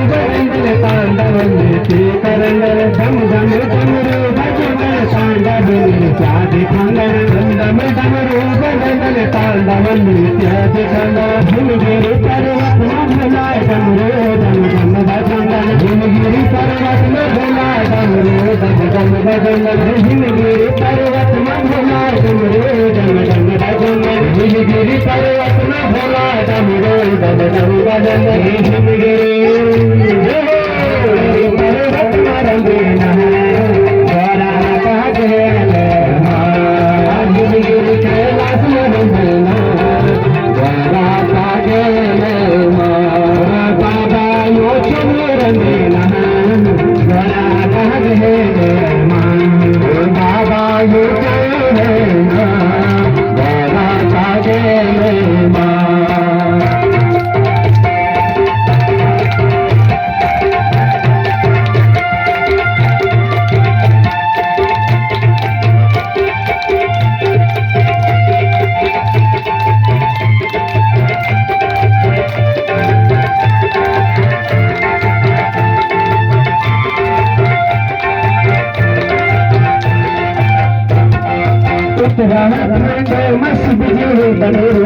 बरंगल तांडवली ते करंगल धम धम डमरू भजन तांडवली त्यादि खंडन धम डमरू बरंगल तांडवली त्यादि खंडन हिमगिरी पर्वत भोलाय डमरू धम धम भजन हिमगिरी पर्वत भोलाय डमरू धम धम भजन हिमगिरी पर्वत भोलाय डमरू धम धम भजन हिमगिरी पर्वत भोलाय डमरू धम धम भजन हिमगिरी पर्वत रंगीना गोरा कागे हिमगिरी कैलाश रंगीना गोरा कागे बाबा यो चंद्र रंगीना गोरा कागे बाबा यो चंद्र गोरा कागे मस्त